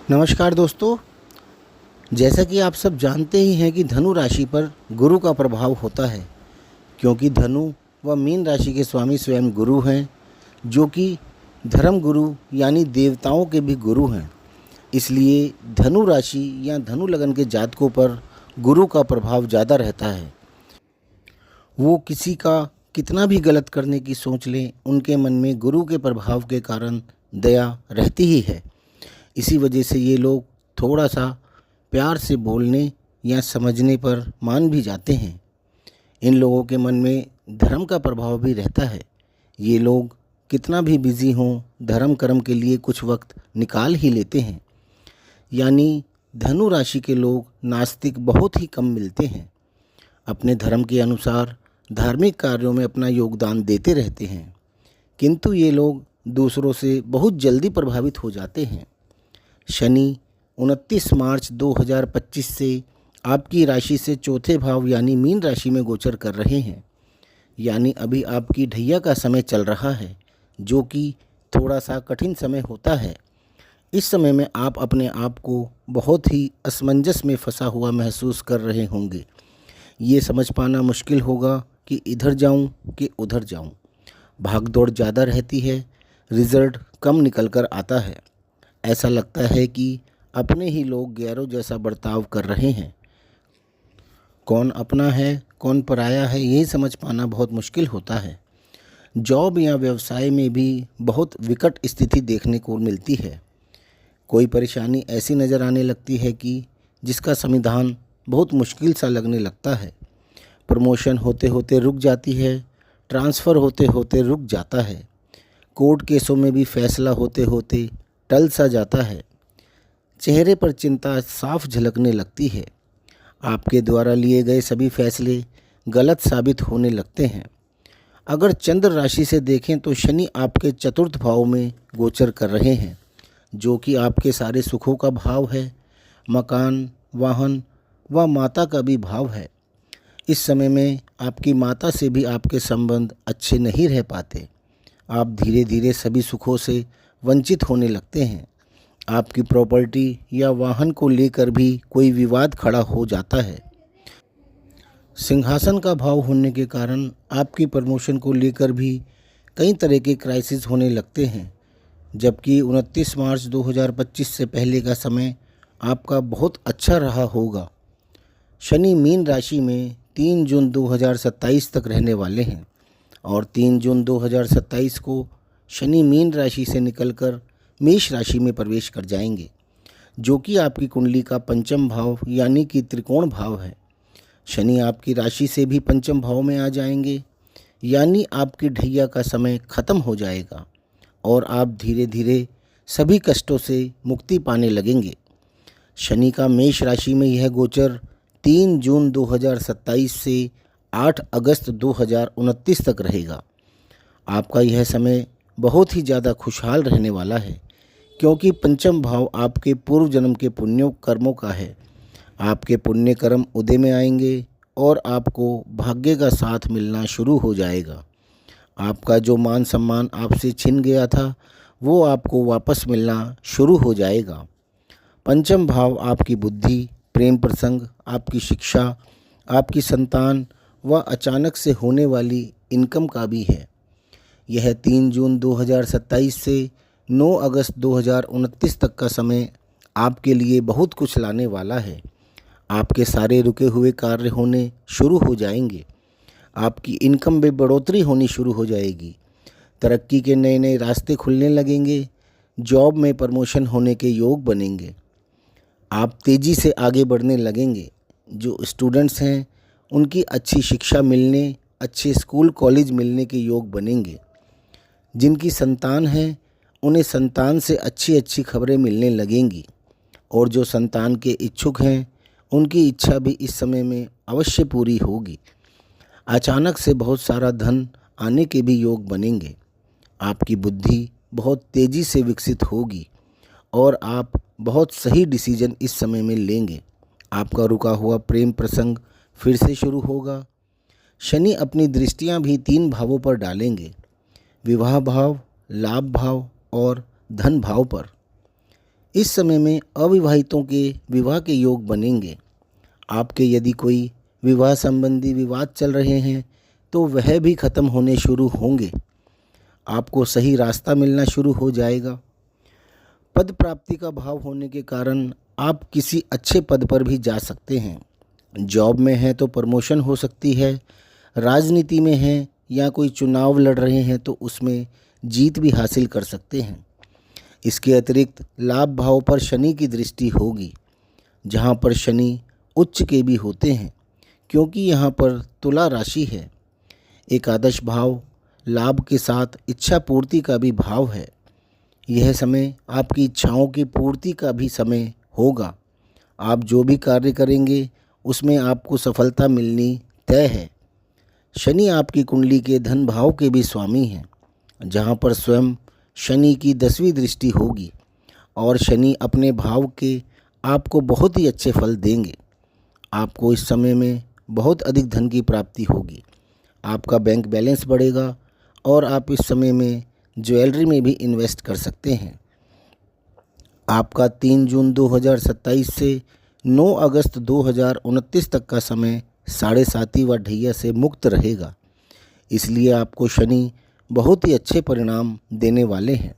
नमस्कार दोस्तों। जैसा कि आप सब जानते ही हैं कि धनु राशि पर गुरु का प्रभाव होता है, क्योंकि धनु व मीन राशि के स्वामी स्वयं गुरु हैं, जो कि धर्म गुरु यानी देवताओं के भी गुरु हैं। इसलिए धनु राशि या धनु लगन के जातकों पर गुरु का प्रभाव ज़्यादा रहता है। वो किसी का कितना भी गलत करने की सोच लें, उनके मन में गुरु के प्रभाव के कारण दया रहती ही है। इसी वजह से ये लोग थोड़ा सा प्यार से बोलने या समझने पर मान भी जाते हैं। इन लोगों के मन में धर्म का प्रभाव भी रहता है। ये लोग कितना भी बिजी हों, धर्म कर्म के लिए कुछ वक्त निकाल ही लेते हैं। यानी धनु राशि के लोग नास्तिक बहुत ही कम मिलते हैं। अपने धर्म के अनुसार धार्मिक कार्यों में अपना योगदान देते रहते हैं, किंतु ये लोग दूसरों से बहुत जल्दी प्रभावित हो जाते हैं। शनि 29 मार्च 2025 से आपकी राशि से चौथे भाव यानी मीन राशि में गोचर कर रहे हैं। यानी अभी आपकी ढैया का समय चल रहा है, जो कि थोड़ा सा कठिन समय होता है। इस समय में आप अपने आप को बहुत ही असमंजस में फंसा हुआ महसूस कर रहे होंगे। ये समझ पाना मुश्किल होगा कि इधर जाऊं कि उधर जाऊं। भाग दौड़ ज़्यादा रहती है, रिज़ल्ट कम निकल कर आता है। ऐसा लगता है कि अपने ही लोग गैरों जैसा बर्ताव कर रहे हैं। कौन अपना है कौन पराया है, यही समझ पाना बहुत मुश्किल होता है। जॉब या व्यवसाय में भी बहुत विकट स्थिति देखने को मिलती है। कोई परेशानी ऐसी नज़र आने लगती है कि जिसका समाधान बहुत मुश्किल सा लगने लगता है। प्रमोशन होते होते रुक जाती है, ट्रांसफ़र होते होते रुक जाता है। कोर्ट केसों में भी फैसला होते होते टल सा जाता है। चेहरे पर चिंता साफ झलकने लगती है। आपके द्वारा लिए गए सभी फैसले गलत साबित होने लगते हैं। अगर चंद्र राशि से देखें तो शनि आपके चतुर्थ भाव में गोचर कर रहे हैं, जो कि आपके सारे सुखों का भाव है। मकान, वाहन व माता का भी भाव है। इस समय में आपकी माता से भी आपके संबंध अच्छे नहीं रह पाते। आप धीरे धीरे सभी सुखों से वंचित होने लगते हैं। आपकी प्रॉपर्टी या वाहन को लेकर भी कोई विवाद खड़ा हो जाता है। सिंहासन का भाव होने के कारण आपकी प्रमोशन को लेकर भी कई तरह के क्राइसिस होने लगते हैं, जबकि 29 मार्च 2025 से पहले का समय आपका बहुत अच्छा रहा होगा। शनि मीन राशि में 3 जून 2027 तक रहने वाले हैं और 3 जून 2027 को शनि मीन राशि से निकलकर मेष राशि में प्रवेश कर जाएंगे, जो कि आपकी कुंडली का पंचम भाव यानी कि त्रिकोण भाव है। शनि आपकी राशि से भी पंचम भाव में आ जाएंगे, यानी आपकी ढैया का समय खत्म हो जाएगा और आप धीरे धीरे सभी कष्टों से मुक्ति पाने लगेंगे। शनि का मेष राशि में यह गोचर 3 जून 2027 से 8 अगस्त 2029 तक रहेगा। आपका यह समय बहुत ही ज़्यादा खुशहाल रहने वाला है, क्योंकि पंचम भाव आपके पूर्व जन्म के पुण्यों कर्मों का है। आपके पुण्य कर्म उदय में आएंगे और आपको भाग्य का साथ मिलना शुरू हो जाएगा। आपका जो मान सम्मान आपसे छिन गया था, वो आपको वापस मिलना शुरू हो जाएगा। पंचम भाव आपकी बुद्धि, प्रेम प्रसंग, आपकी शिक्षा, आपकी संतान व अचानक से होने वाली इनकम का भी है। यह 3 जून 2027 से 9 अगस्त 2029 तक का समय आपके लिए बहुत कुछ लाने वाला है। आपके सारे रुके हुए कार्य होने शुरू हो जाएंगे। आपकी इनकम में बढ़ोतरी होनी शुरू हो जाएगी। तरक्की के नए नए रास्ते खुलने लगेंगे। जॉब में प्रमोशन होने के योग बनेंगे। आप तेज़ी से आगे बढ़ने लगेंगे। जो स्टूडेंट्स हैं, उनकी अच्छी शिक्षा मिलने, अच्छे स्कूल कॉलेज मिलने के योग बनेंगे। जिनकी संतान है, उन्हें संतान से अच्छी अच्छी खबरें मिलने लगेंगी और जो संतान के इच्छुक हैं, उनकी इच्छा भी इस समय में अवश्य पूरी होगी। अचानक से बहुत सारा धन आने के भी योग बनेंगे। आपकी बुद्धि बहुत तेज़ी से विकसित होगी और आप बहुत सही डिसीजन इस समय में लेंगे। आपका रुका हुआ प्रेम प्रसंग फिर से शुरू होगा। शनि अपनी दृष्टियां भी 3 भावों पर डालेंगे, विवाह भाव, लाभ भाव और धन भाव पर। इस समय में अविवाहितों के विवाह के योग बनेंगे। आपके यदि कोई विवाह संबंधी विवाद चल रहे हैं तो वह भी खत्म होने शुरू होंगे। आपको सही रास्ता मिलना शुरू हो जाएगा। पद प्राप्ति का भाव होने के कारण आप किसी अच्छे पद पर भी जा सकते हैं। जॉब में हैं तो प्रमोशन हो सकती है। राजनीति में हैं या कोई चुनाव लड़ रहे हैं तो उसमें जीत भी हासिल कर सकते हैं। इसके अतिरिक्त लाभ भाव पर शनि की दृष्टि होगी, जहाँ पर शनि उच्च के भी होते हैं, क्योंकि यहाँ पर तुला राशि है। एकादश भाव लाभ के साथ इच्छा पूर्ति का भी भाव है। यह समय आपकी इच्छाओं की पूर्ति का भी समय होगा। आप जो भी कार्य करेंगे उसमें आपको सफलता मिलनी तय है। शनि आपकी कुंडली के धन भाव के भी स्वामी हैं, जहाँ पर स्वयं शनि की 10वीं दृष्टि होगी और शनि अपने भाव के आपको बहुत ही अच्छे फल देंगे। आपको इस समय में बहुत अधिक धन की प्राप्ति होगी। आपका बैंक बैलेंस बढ़ेगा और आप इस समय में ज्वेलरी में भी इन्वेस्ट कर सकते हैं। आपका 3 जून 2027 से 9 अगस्त 2029 तक का समय 7.5 व ढैया से मुक्त रहेगा। इसलिए आपको शनि बहुत ही अच्छे परिणाम देने वाले हैं।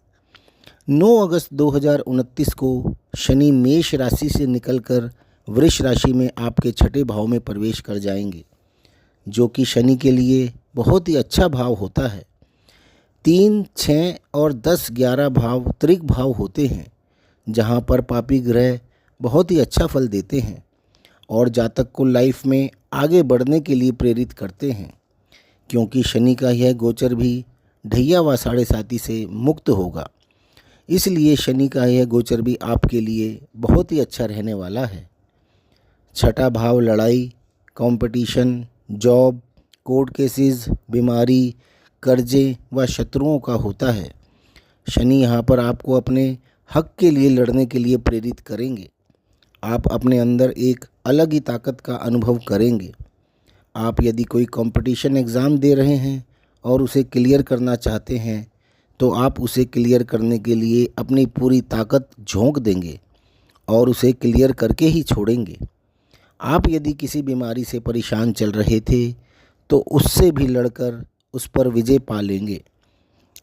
9 अगस्त 2029 को शनि मेष राशि से निकलकर वृष राशि में आपके छठे भाव में प्रवेश कर जाएंगे, जो कि शनि के लिए बहुत ही अच्छा भाव होता है। 3, 6 और 10, 11 भाव त्रिक भाव होते हैं, जहाँ पर पापी ग्रह बहुत ही अच्छा फल देते हैं और जातक को लाइफ में आगे बढ़ने के लिए प्रेरित करते हैं, क्योंकि शनि का यह गोचर भी ढैया व 7.5 से मुक्त होगा। इसलिए शनि का यह गोचर भी आपके लिए बहुत ही अच्छा रहने वाला है। छठा भाव लड़ाई, कंपटीशन, जॉब, कोर्ट केसेस, बीमारी, कर्जे व शत्रुओं का होता है। शनि यहाँ पर आपको अपने हक के लिए लड़ने के लिए प्रेरित करेंगे। आप अपने अंदर एक अलग ही ताकत का अनुभव करेंगे। आप यदि कोई कंपटीशन एग्ज़ाम दे रहे हैं और उसे क्लियर करना चाहते हैं तो आप उसे क्लियर करने के लिए अपनी पूरी ताकत झोंक देंगे और उसे क्लियर करके ही छोड़ेंगे। आप यदि किसी बीमारी से परेशान चल रहे थे तो उससे भी लड़कर उस पर विजय पा लेंगे।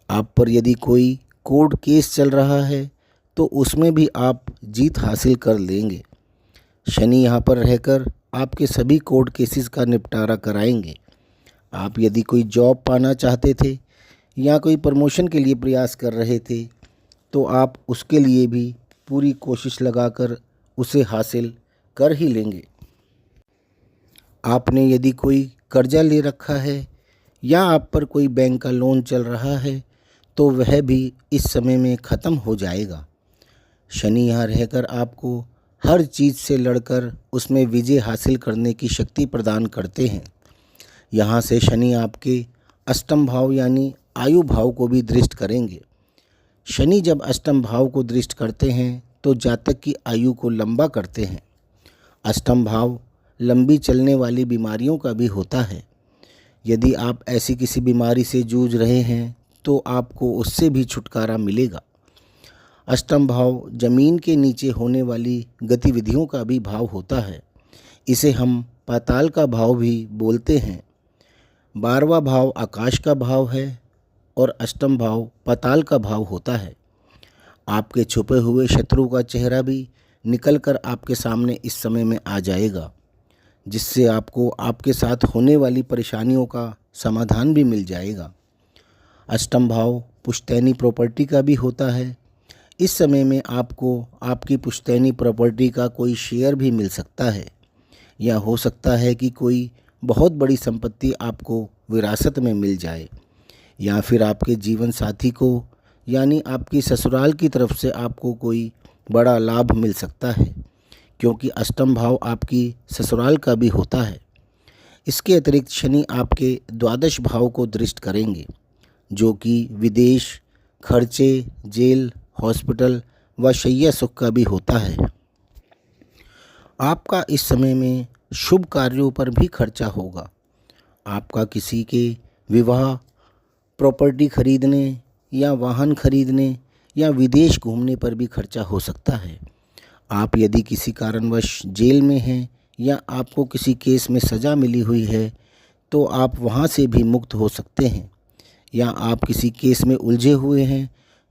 आप पर यदि कोई कोर्ट केस चल रहा है तो उसमें भी आप जीत हासिल कर लेंगे। शनि यहाँ पर रहकर आपके सभी कोर्ट केसेस का निपटारा कराएंगे। आप यदि कोई जॉब पाना चाहते थे या कोई प्रमोशन के लिए प्रयास कर रहे थे तो आप उसके लिए भी पूरी कोशिश लगाकर उसे हासिल कर ही लेंगे। आपने यदि कोई कर्जा ले रखा है या आप पर कोई बैंक का लोन चल रहा है तो वह भी इस समय में ख़त्म हो जाएगा। शनि यहाँ रहकर आपको हर चीज़ से लड़कर उसमें विजय हासिल करने की शक्ति प्रदान करते हैं। यहाँ से शनि आपके अष्टम भाव यानी आयु भाव को भी दृष्ट करेंगे। शनि जब अष्टम भाव को दृष्ट करते हैं तो जातक की आयु को लंबा करते हैं। अष्टम भाव लंबी चलने वाली बीमारियों का भी होता है। यदि आप ऐसी किसी बीमारी से जूझ रहे हैं तो आपको उससे भी छुटकारा मिलेगा। अष्टम भाव जमीन के नीचे होने वाली गतिविधियों का भी भाव होता है। इसे हम पाताल का भाव भी बोलते हैं। 12वां भाव आकाश का भाव है और अष्टम भाव पाताल का भाव होता है। आपके छुपे हुए शत्रु का चेहरा भी निकलकर आपके सामने इस समय में आ जाएगा, जिससे आपको आपके साथ होने वाली परेशानियों का समाधान भी मिल जाएगा। अष्टम भाव पुश्तैनी प्रॉपर्टी का भी होता है। इस समय में आपको आपकी पुश्तैनी प्रॉपर्टी का कोई शेयर भी मिल सकता है, या हो सकता है कि कोई बहुत बड़ी संपत्ति आपको विरासत में मिल जाए, या फिर आपके जीवन साथी को यानी आपकी ससुराल की तरफ से आपको कोई बड़ा लाभ मिल सकता है, क्योंकि अष्टम भाव आपकी ससुराल का भी होता है। इसके अतिरिक्त शनि आपके द्वादश भाव को दृष्ट करेंगे, जो कि विदेश, खर्चे, जेल, हॉस्पिटल व शैया सुख का भी होता है। आपका इस समय में शुभ कार्यों पर भी खर्चा होगा। आपका किसी के विवाह, प्रॉपर्टी खरीदने या वाहन खरीदने या विदेश घूमने पर भी खर्चा हो सकता है। आप यदि किसी कारणवश जेल में हैं या आपको किसी केस में सज़ा मिली हुई है तो आप वहाँ से भी मुक्त हो सकते हैं, या आप किसी केस में उलझे हुए हैं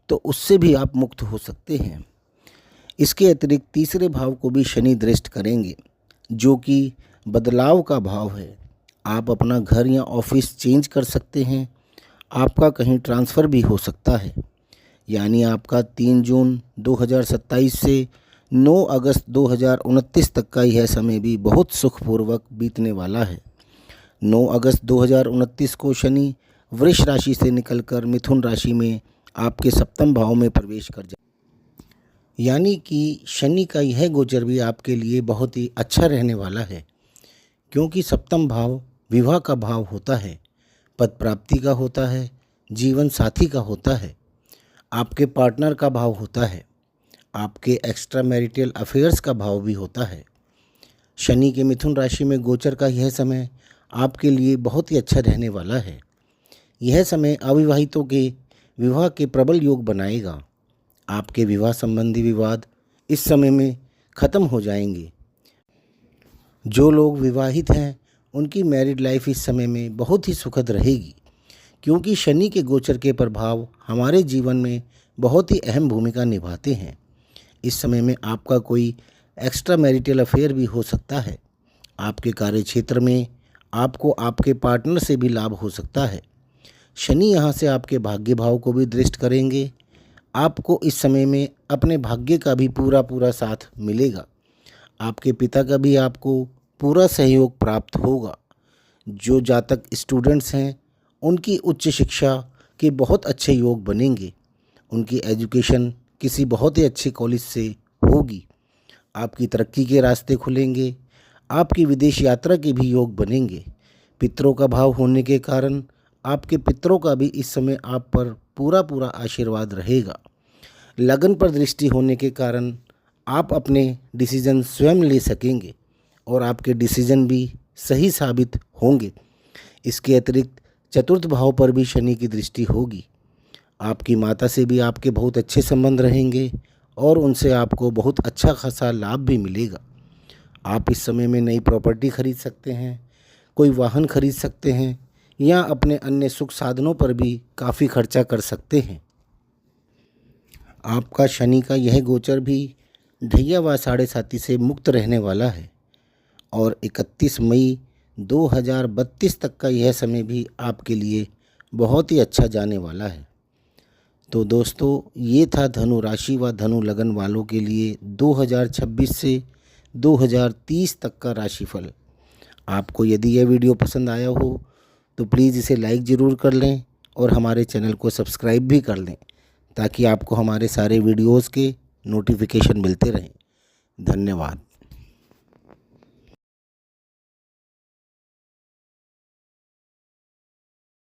तो उससे भी आप मुक्त हो सकते हैं। इसके अतिरिक्त तीसरे भाव को भी शनि दृष्ट करेंगे, जो कि बदलाव का भाव है। आप अपना घर या ऑफिस चेंज कर सकते हैं, आपका कहीं ट्रांसफ़र भी हो सकता है। यानी आपका 3 जून 2027 से 9 अगस्त 2029 तक का यह समय भी बहुत सुखपूर्वक बीतने वाला है। 9 अगस्त 2029 को शनि वृष राशि से निकलकर मिथुन राशि में आपके सप्तम भाव में प्रवेश कर जाए। यानी कि शनि का यह गोचर भी आपके लिए बहुत ही अच्छा रहने वाला है, क्योंकि सप्तम भाव विवाह का भाव होता है, पद प्राप्ति का होता है, जीवन साथी का होता है, आपके पार्टनर का भाव होता है, आपके एक्स्ट्रा मैरिटल अफेयर्स का भाव भी होता है। शनि के मिथुन राशि में गोचर का यह समय आपके लिए बहुत ही अच्छा रहने वाला है। यह समय अविवाहितों के विवाह के प्रबल योग बनाएगा। आपके विवाह संबंधी विवाद इस समय में ख़त्म हो जाएंगे। जो लोग विवाहित हैं उनकी मैरिड लाइफ इस समय में बहुत ही सुखद रहेगी, क्योंकि शनि के गोचर के प्रभाव हमारे जीवन में बहुत ही अहम भूमिका निभाते हैं। इस समय में आपका कोई एक्स्ट्रा मैरिटल अफेयर भी हो सकता है। आपके कार्य क्षेत्र में आपको आपके पार्टनर से भी लाभ हो सकता है। शनि यहाँ से आपके भाग्य भाव को भी दृष्ट करेंगे। आपको इस समय में अपने भाग्य का भी पूरा साथ मिलेगा। आपके पिता का भी आपको पूरा सहयोग प्राप्त होगा। जो जातक स्टूडेंट्स हैं उनकी उच्च शिक्षा के बहुत अच्छे योग बनेंगे। उनकी एजुकेशन किसी बहुत ही अच्छे कॉलेज से होगी। आपकी तरक्की के रास्ते खुलेंगे। आपकी विदेश यात्रा के भी योग बनेंगे। पितरों का भाव होने के कारण आपके पितरों का भी इस समय आप पर पूरा आशीर्वाद रहेगा। लगन पर दृष्टि होने के कारण आप अपने डिसीजन स्वयं ले सकेंगे और आपके डिसीजन भी सही साबित होंगे। इसके अतिरिक्त चतुर्थ भाव पर भी शनि की दृष्टि होगी। आपकी माता से भी आपके बहुत अच्छे संबंध रहेंगे और उनसे आपको बहुत अच्छा खासा लाभ भी मिलेगा। आप इस समय में नई प्रॉपर्टी खरीद सकते हैं, कोई वाहन खरीद सकते हैं या अपने अन्य सुख साधनों पर भी काफ़ी खर्चा कर सकते हैं। आपका शनि का यह गोचर भी ढैया व साढ़े साथी से मुक्त रहने वाला है और 31 मई 2032 तक का यह समय भी आपके लिए बहुत ही अच्छा जाने वाला है। तो दोस्तों, ये था धनु राशि व धनु लगन वालों के लिए 2026 से 2030 तक का राशिफल। आपको यदि यह वीडियो पसंद आया हो तो प्लीज़ इसे लाइक ज़रूर कर लें और हमारे चैनल को सब्सक्राइब भी कर लें, ताकि आपको हमारे सारे वीडियोज़ के नोटिफिकेशन मिलते रहें। धन्यवाद।